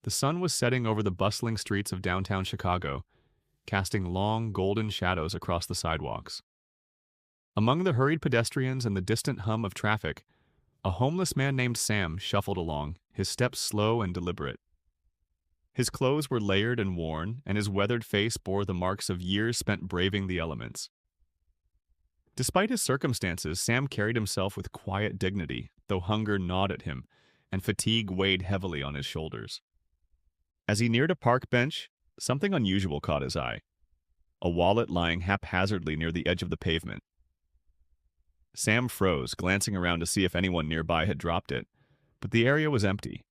The sun was setting over the bustling streets of downtown Chicago, casting long, golden shadows across the sidewalks. Among the hurried pedestrians and the distant hum of traffic, a homeless man named Sam shuffled along, his steps slow and deliberate. His clothes were layered and worn, and his weathered face bore the marks of years spent braving the elements. Despite his circumstances, Sam carried himself with quiet dignity, though hunger gnawed at him, and fatigue weighed heavily on his shoulders. As he neared a park bench, something unusual caught his eye: a wallet lying haphazardly near the edge of the pavement. Sam froze, glancing around to see if anyone nearby had dropped it, but the area was empty.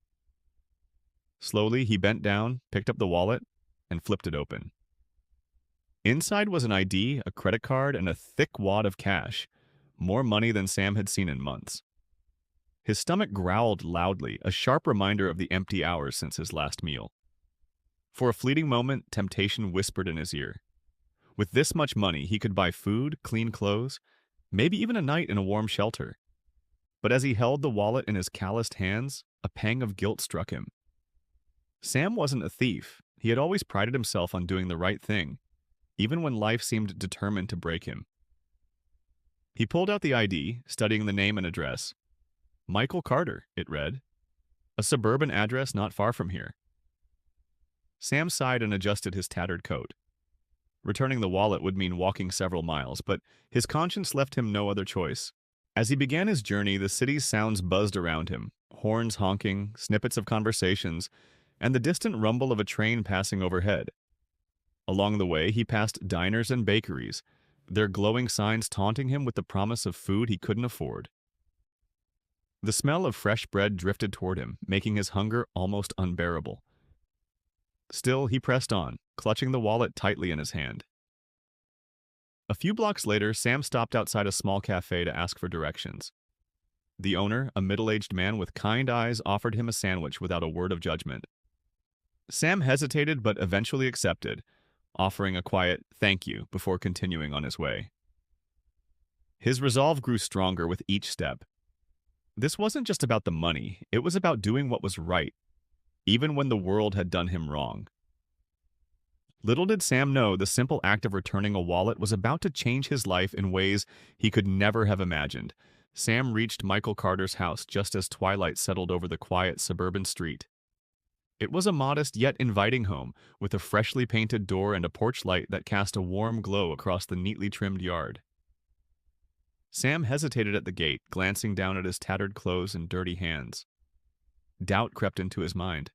Slowly, he bent down, picked up the wallet, and flipped it open. Inside was an ID, a credit card, and a thick wad of cash, more money than Sam had seen in months. His stomach growled loudly, a sharp reminder of the empty hours since his last meal. For a fleeting moment, temptation whispered in his ear. With this much money, he could buy food, clean clothes, maybe even a night in a warm shelter. But as he held the wallet in his calloused hands, a pang of guilt struck him. Sam wasn't a thief. He had always prided himself on doing the right thing, even when life seemed determined to break him. He pulled out the ID, studying the name and address. Michael Carter, it read. A suburban address not far from here. Sam sighed and adjusted his tattered coat. Returning the wallet would mean walking several miles, but his conscience left him no other choice. As he began his journey, the city's sounds buzzed around him, horns honking, snippets of conversations, and the distant rumble of a train passing overhead. Along the way, he passed diners and bakeries, their glowing signs taunting him with the promise of food he couldn't afford. The smell of fresh bread drifted toward him, making his hunger almost unbearable. Still, he pressed on, clutching the wallet tightly in his hand. A few blocks later, Sam stopped outside a small cafe to ask for directions. The owner, a middle-aged man with kind eyes, offered him a sandwich without a word of judgment. Sam hesitated but eventually accepted, offering a quiet "thank you" before continuing on his way. His resolve grew stronger with each step. This wasn't just about the money, it was about doing what was right, even when the world had done him wrong. Little did Sam know the simple act of returning a wallet was about to change his life in ways he could never have imagined. Sam reached Michael Carter's house just as twilight settled over the quiet suburban street. It was a modest yet inviting home, with a freshly painted door and a porch light that cast a warm glow across the neatly trimmed yard. Sam hesitated at the gate, glancing down at his tattered clothes and dirty hands. Doubt crept into his mind.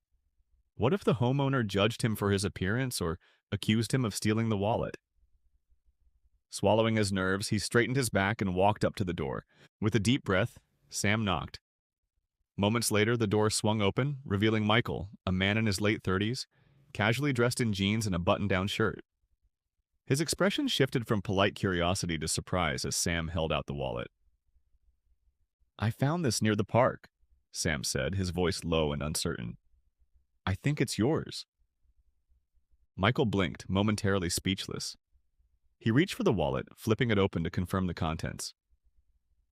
What if the homeowner judged him for his appearance or accused him of stealing the wallet? Swallowing his nerves, he straightened his back and walked up to the door. With a deep breath, Sam knocked. Moments later, the door swung open, revealing Michael, a man in his late 30s, casually dressed in jeans and a button-down shirt. His expression shifted from polite curiosity to surprise as Sam held out the wallet. "I found this near the park," Sam said, his voice low and uncertain. "I think it's yours." Michael blinked, momentarily speechless. He reached for the wallet, flipping it open to confirm the contents.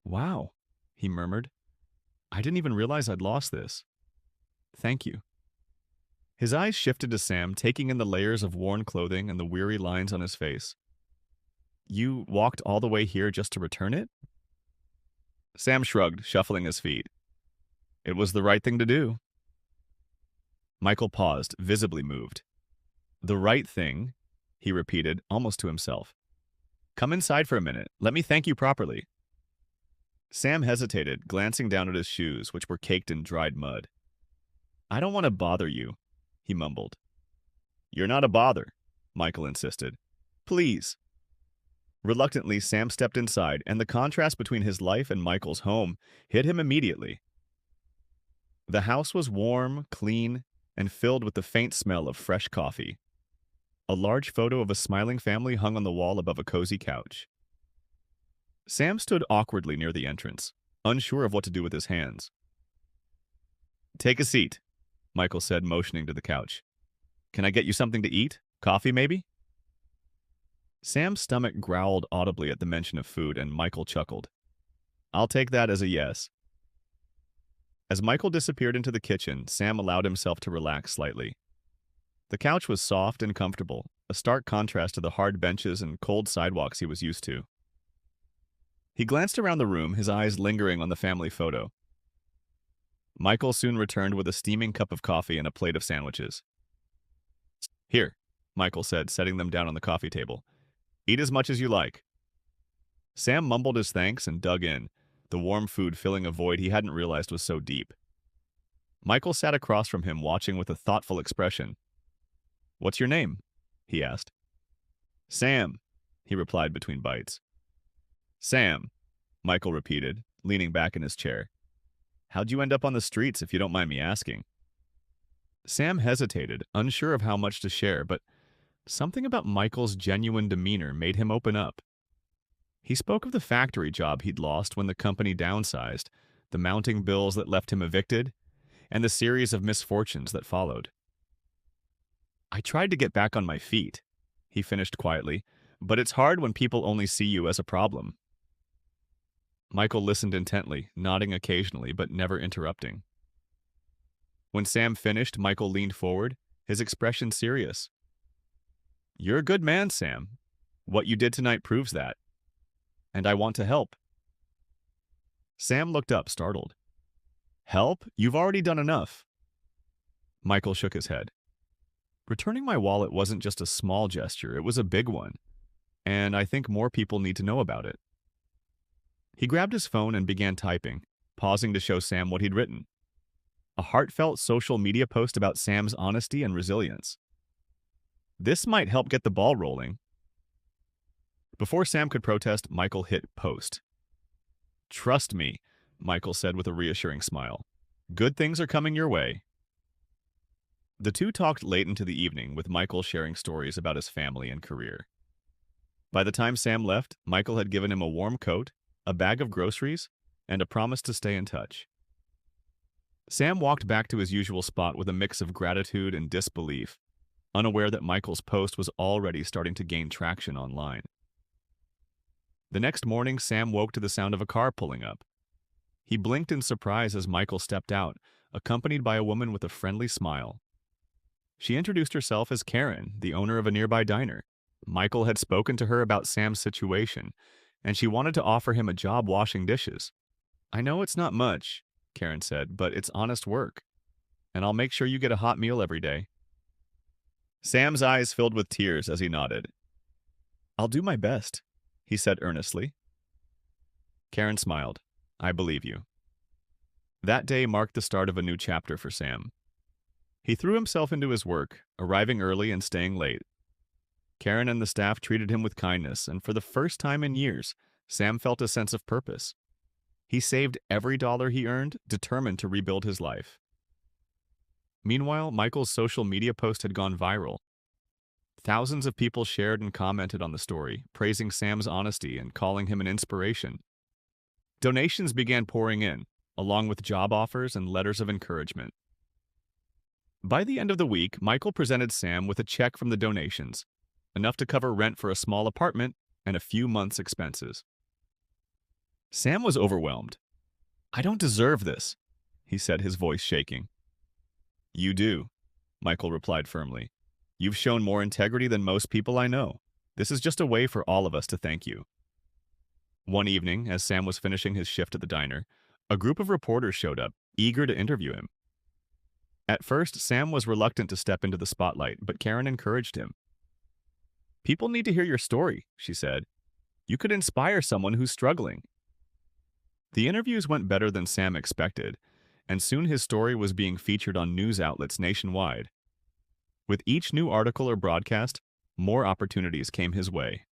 "Wow," he murmured. "I didn't even realize I'd lost this. Thank you." His eyes shifted to Sam, taking in the layers of worn clothing and the weary lines on his face. "You walked all the way here just to return it?" Sam shrugged, shuffling his feet. "It was the right thing to do." Michael paused, visibly moved. "The right thing," he repeated, almost to himself. "Come inside for a minute. Let me thank you properly." Sam hesitated, glancing down at his shoes, which were caked in dried mud. "I don't want to bother you," he mumbled. "You're not a bother," Michael insisted. "Please." Reluctantly, Sam stepped inside, and the contrast between his life and Michael's home hit him immediately. The house was warm, clean, and filled with the faint smell of fresh coffee. A large photo of a smiling family hung on the wall above a cozy couch. Sam stood awkwardly near the entrance, unsure of what to do with his hands. "Take a seat," Michael said, motioning to the couch. "Can I get you something to eat? Coffee, maybe?" Sam's stomach growled audibly at the mention of food, and Michael chuckled. "I'll take that as a yes." As Michael disappeared into the kitchen, Sam allowed himself to relax slightly. The couch was soft and comfortable, a stark contrast to the hard benches and cold sidewalks he was used to. He glanced around the room, his eyes lingering on the family photo. Michael soon returned with a steaming cup of coffee and a plate of sandwiches. "Here," Michael said, setting them down on the coffee table. "Eat as much as you like." Sam mumbled his thanks and dug in, the warm food filling a void he hadn't realized was so deep. Michael sat across from him, watching with a thoughtful expression. "What's your name?" he asked. "Sam," he replied between bites. "Sam," Michael repeated, leaning back in his chair. "How'd you end up on the streets, if you don't mind me asking?" Sam hesitated, unsure of how much to share, but something about Michael's genuine demeanor made him open up. He spoke of the factory job he'd lost when the company downsized, the mounting bills that left him evicted, and the series of misfortunes that followed. "I tried to get back on my feet," he finished quietly, "but it's hard when people only see you as a problem." Michael listened intently, nodding occasionally but never interrupting. When Sam finished, Michael leaned forward, his expression serious. "You're a good man, Sam. What you did tonight proves that. And I want to help." Sam looked up, startled. "Help? You've already done enough." Michael shook his head. "Returning my wallet wasn't just a small gesture, it was a big one. And I think more people need to know about it." He grabbed his phone and began typing, pausing to show Sam what he'd written. A heartfelt social media post about Sam's honesty and resilience. This might help get the ball rolling. Before Sam could protest, Michael hit post. "Trust me," Michael said with a reassuring smile. "Good things are coming your way." The two talked late into the evening, with Michael sharing stories about his family and career. By the time Sam left, Michael had given him a warm coat, a bag of groceries, and a promise to stay in touch. Sam walked back to his usual spot with a mix of gratitude and disbelief, unaware that Michael's post was already starting to gain traction online. The next morning, Sam woke to the sound of a car pulling up. He blinked in surprise as Michael stepped out, accompanied by a woman with a friendly smile. She introduced herself as Karen, the owner of a nearby diner. Michael had spoken to her about Sam's situation, and she wanted to offer him a job washing dishes. "I know it's not much," Karen said, "but it's honest work, and I'll make sure you get a hot meal every day." Sam's eyes filled with tears as he nodded. "I'll do my best," he said earnestly. Karen smiled. "I believe you." That day marked the start of a new chapter for Sam. He threw himself into his work, arriving early and staying late. Karen and the staff treated him with kindness, and for the first time in years, Sam felt a sense of purpose. He saved every dollar he earned, determined to rebuild his life. Meanwhile, Michael's social media post had gone viral. Thousands of people shared and commented on the story, praising Sam's honesty and calling him an inspiration. Donations began pouring in, along with job offers and letters of encouragement. By the end of the week, Michael presented Sam with a check from the donations, enough to cover rent for a small apartment and a few months' expenses. Sam was overwhelmed. "I don't deserve this," he said, his voice shaking. "You do," Michael replied firmly. "You've shown more integrity than most people I know. This is just a way for all of us to thank you." One evening, as Sam was finishing his shift at the diner, a group of reporters showed up, eager to interview him. At first, Sam was reluctant to step into the spotlight, but Karen encouraged him. "People need to hear your story," she said. "You could inspire someone who's struggling." The interviews went better than Sam expected, and soon his story was being featured on news outlets nationwide. With each new article or broadcast, more opportunities came his way.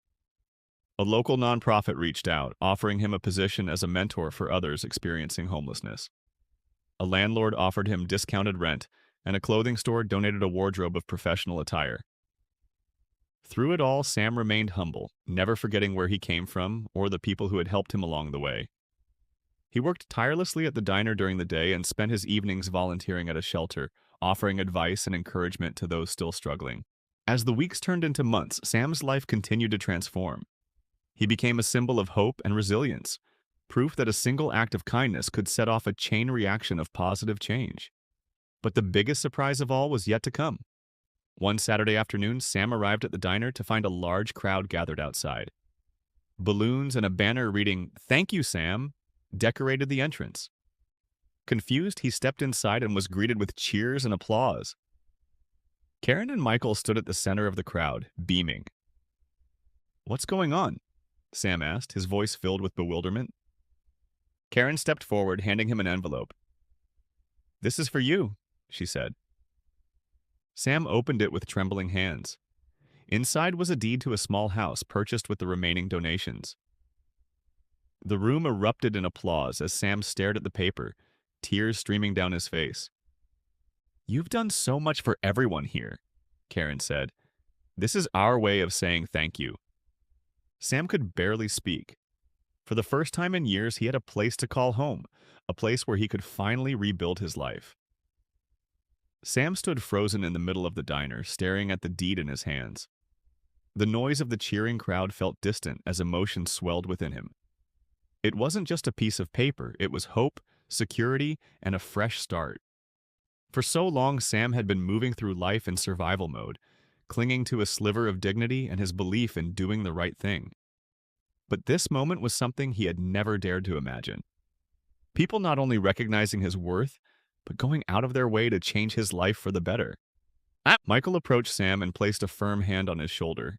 A local nonprofit reached out, offering him a position as a mentor for others experiencing homelessness. A landlord offered him discounted rent, and a clothing store donated a wardrobe of professional attire. Through it all, Sam remained humble, never forgetting where he came from or the people who had helped him along the way. He worked tirelessly at the diner during the day and spent his evenings volunteering at a shelter, offering advice and encouragement to those still struggling. As the weeks turned into months, Sam's life continued to transform. He became a symbol of hope and resilience, proof that a single act of kindness could set off a chain reaction of positive change. But the biggest surprise of all was yet to come. One Saturday afternoon, Sam arrived at the diner to find a large crowd gathered outside. Balloons and a banner reading, "Thank you, Sam," decorated the entrance. Confused, he stepped inside and was greeted with cheers and applause. Karen and Michael stood at the center of the crowd, beaming. "What's going on?" Sam asked, his voice filled with bewilderment. Karen stepped forward, handing him an envelope. "This is for you," she said. Sam opened it with trembling hands. Inside was a deed to a small house purchased with the remaining donations. The room erupted in applause as Sam stared at the paper, tears streaming down his face. "You've done so much for everyone here," Karen said. "This is our way of saying thank you." Sam could barely speak. For the first time in years, he had a place to call home, a place where he could finally rebuild his life. Sam stood frozen in the middle of the diner, staring at the deed in his hands. The noise of the cheering crowd felt distant as emotion swelled within him. It wasn't just a piece of paper, it was hope, security, and a fresh start. For so long, Sam had been moving through life in survival mode, clinging to a sliver of dignity and his belief in doing the right thing. But this moment was something he had never dared to imagine. People not only recognizing his worth, but going out of their way to change his life for the better. Michael approached Sam and placed a firm hand on his shoulder.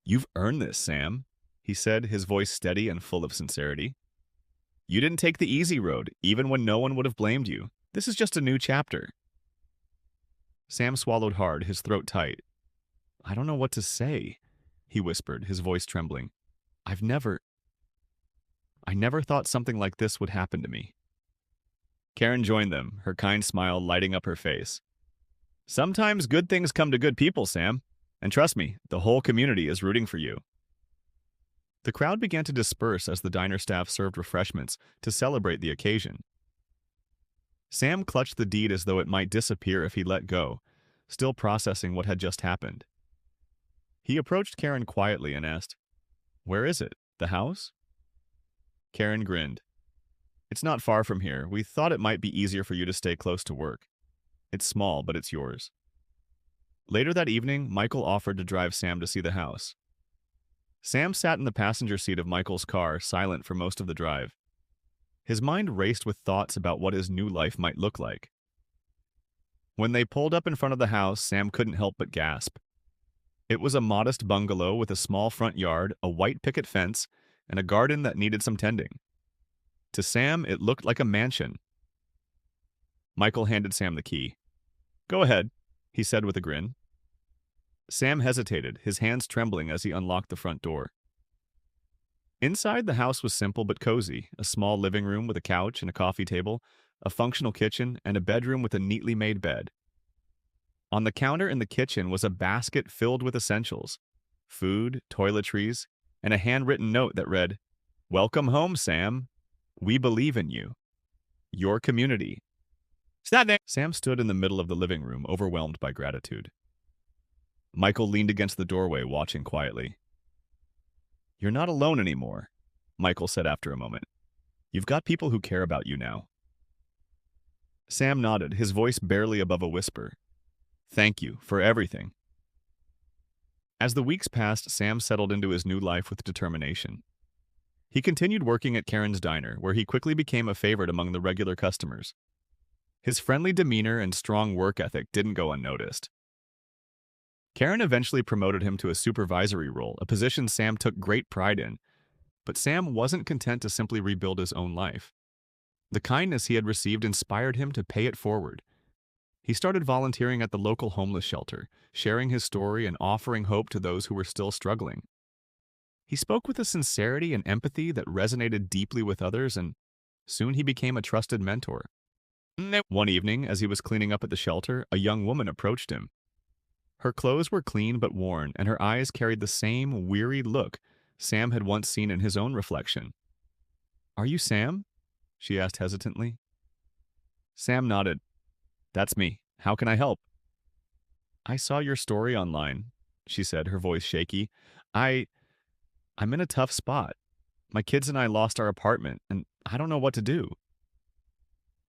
"You've earned this, Sam," he said, his voice steady and full of sincerity. "You didn't take the easy road, even when no one would have blamed you. This is just a new chapter." Sam swallowed hard, his throat tight. "I don't know what to say," he whispered, his voice trembling. I never thought something like this would happen to me." Karen joined them, her kind smile lighting up her face. "Sometimes good things come to good people, Sam. And trust me, the whole community is rooting for you." The crowd began to disperse as the diner staff served refreshments to celebrate the occasion. Sam clutched the deed as though it might disappear if he let go, still processing what had just happened. He approached Karen quietly and asked, "Where is it? The house?" Karen grinned. "It's not far from here. We thought it might be easier for you to stay close to work. It's small, but it's yours." Later that evening, Michael offered to drive Sam to see the house. Sam sat in the passenger seat of Michael's car, silent for most of the drive. His mind raced with thoughts about what his new life might look like. When they pulled up in front of the house, Sam couldn't help but gasp. It was a modest bungalow with a small front yard, a white picket fence, and a garden that needed some tending. To Sam, it looked like a mansion. Michael handed Sam the key. "Go ahead," he said with a grin. Sam hesitated, his hands trembling as he unlocked the front door. Inside, the house was simple but cozy, a small living room with a couch and a coffee table, a functional kitchen, and a bedroom with a neatly made bed. On the counter in the kitchen was a basket filled with essentials, food, toiletries, and a handwritten note that read, "Welcome home, Sam. We believe in you. Your community." Sam stood in the middle of the living room, overwhelmed by gratitude. Michael leaned against the doorway, watching quietly. "You're not alone anymore," Michael said after a moment. "You've got people who care about you now." Sam nodded, his voice barely above a whisper. "Thank you for everything." As the weeks passed, Sam settled into his new life with determination. He continued working at Karen's diner, where he quickly became a favorite among the regular customers. His friendly demeanor and strong work ethic didn't go unnoticed. Karen eventually promoted him to a supervisory role, a position Sam took great pride in. But Sam wasn't content to simply rebuild his own life. The kindness he had received inspired him to pay it forward. He started volunteering at the local homeless shelter, sharing his story and offering hope to those who were still struggling. He spoke with a sincerity and empathy that resonated deeply with others, and soon he became a trusted mentor. One evening, as he was cleaning up at the shelter, a young woman approached him. Her clothes were clean but worn, and her eyes carried the same weary look Sam had once seen in his own reflection. "Are you Sam?" she asked hesitantly. Sam nodded. "That's me. How can I help?" "I saw your story online," she said, her voice shaky. I'm in a tough spot. My kids and I lost our apartment, and I don't know what to do."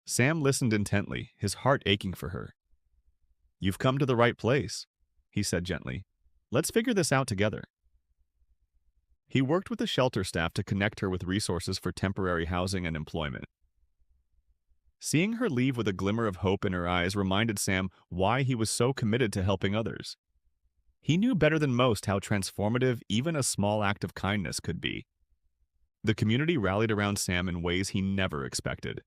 Sam listened intently, his heart aching for her. "You've come to the right place," he said gently. "Let's figure this out together." He worked with the shelter staff to connect her with resources for temporary housing and employment. Seeing her leave with a glimmer of hope in her eyes reminded Sam why he was so committed to helping others. He knew better than most how transformative even a small act of kindness could be. The community rallied around Sam in ways he never expected.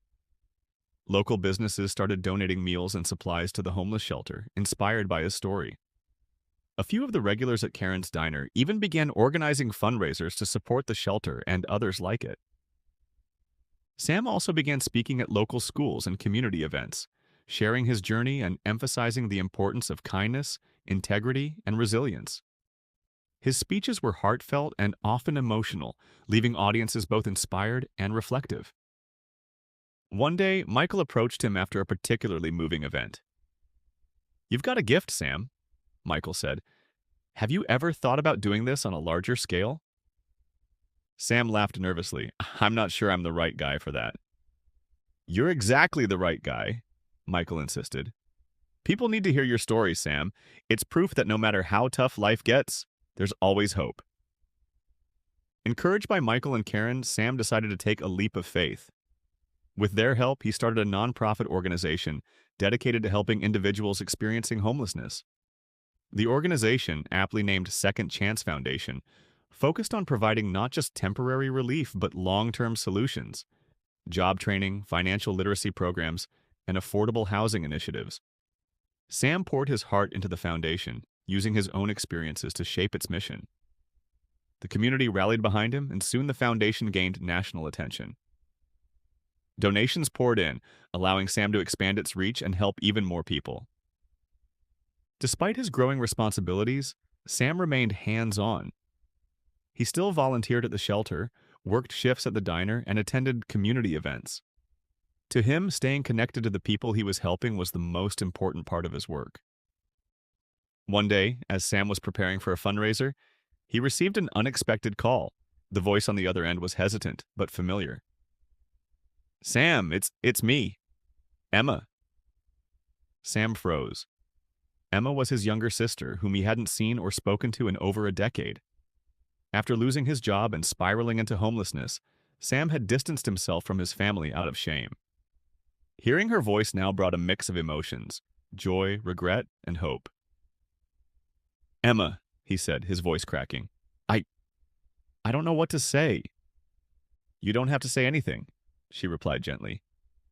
Local businesses started donating meals and supplies to the homeless shelter, inspired by his story. A few of the regulars at Karen's Diner even began organizing fundraisers to support the shelter and others like it. Sam also began speaking at local schools and community events, sharing his journey and emphasizing the importance of kindness, integrity, and resilience. His speeches were heartfelt and often emotional, leaving audiences both inspired and reflective. One day, Michael approached him after a particularly moving event. "You've got a gift, Sam," Michael said. "Have you ever thought about doing this on a larger scale?" Sam laughed nervously. "I'm not sure I'm the right guy for that." "You're exactly the right guy," Michael insisted. "People need to hear your story, Sam. It's proof that no matter how tough life gets, there's always hope." Encouraged by Michael and Karen, Sam decided to take a leap of faith. With their help, he started a nonprofit organization dedicated to helping individuals experiencing homelessness. The organization, aptly named Second Chance Foundation, focused on providing not just temporary relief but long-term solutions, job training, financial literacy programs, and affordable housing initiatives. Sam poured his heart into the foundation, using his own experiences to shape its mission. The community rallied behind him, and soon the foundation gained national attention. Donations poured in, allowing Sam to expand its reach and help even more people. Despite his growing responsibilities, Sam remained hands-on. He still volunteered at the shelter, worked shifts at the diner, and attended community events. To him, staying connected to the people he was helping was the most important part of his work. One day, as Sam was preparing for a fundraiser, he received an unexpected call. The voice on the other end was hesitant, but familiar. "Sam, it's me. Emma." Sam froze. Emma was his younger sister, whom he hadn't seen or spoken to in over a decade. After losing his job and spiraling into homelessness, Sam had distanced himself from his family out of shame. Hearing her voice now brought a mix of emotions: joy, regret, and hope. "Emma," he said, his voice cracking. I don't know what to say." "You don't have to say anything," she replied gently.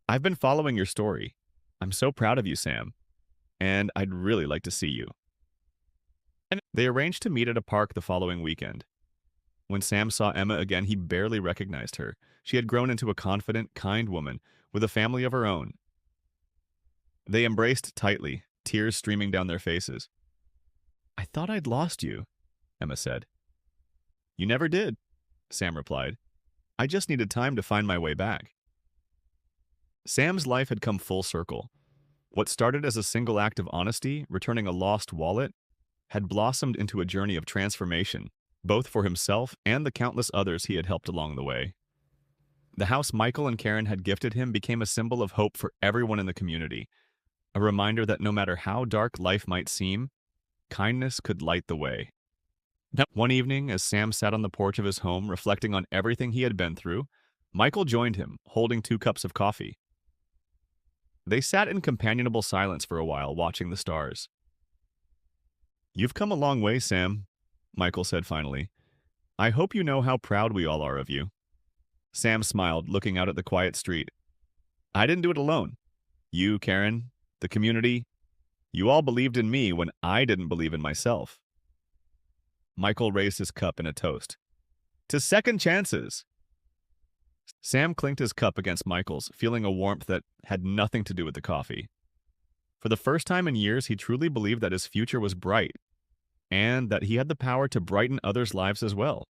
"I've been following your story. I'm so proud of you, Sam. And I'd really like to see you." And they arranged to meet at a park the following weekend. When Sam saw Emma again, he barely recognized her. She had grown into a confident, kind woman with a family of her own. They embraced tightly, tears streaming down their faces. "I thought I'd lost you," Emma said. "You never did," Sam replied. "I just needed time to find my way back." Sam's life had come full circle. What started as a single act of honesty, returning a lost wallet, had blossomed into a journey of transformation, both for himself and the countless others he had helped along the way. The house Michael and Karen had gifted him became a symbol of hope for everyone in the community, a reminder that no matter how dark life might seem, kindness could light the way. One evening, as Sam sat on the porch of his home reflecting on everything he had been through, Michael joined him, holding 2 cups of coffee. They sat in companionable silence for a while, watching the stars. "You've come a long way, Sam," Michael said finally. "I hope you know how proud we all are of you." Sam smiled, looking out at the quiet street. "I didn't do it alone. You, Karen, the community, you all believed in me when I didn't believe in myself." Michael raised his cup in a toast. "To second chances!" Sam clinked his cup against Michael's, feeling a warmth that had nothing to do with the coffee. For the first time in years, he truly believed that his future was bright, and that he had the power to brighten others' lives as well.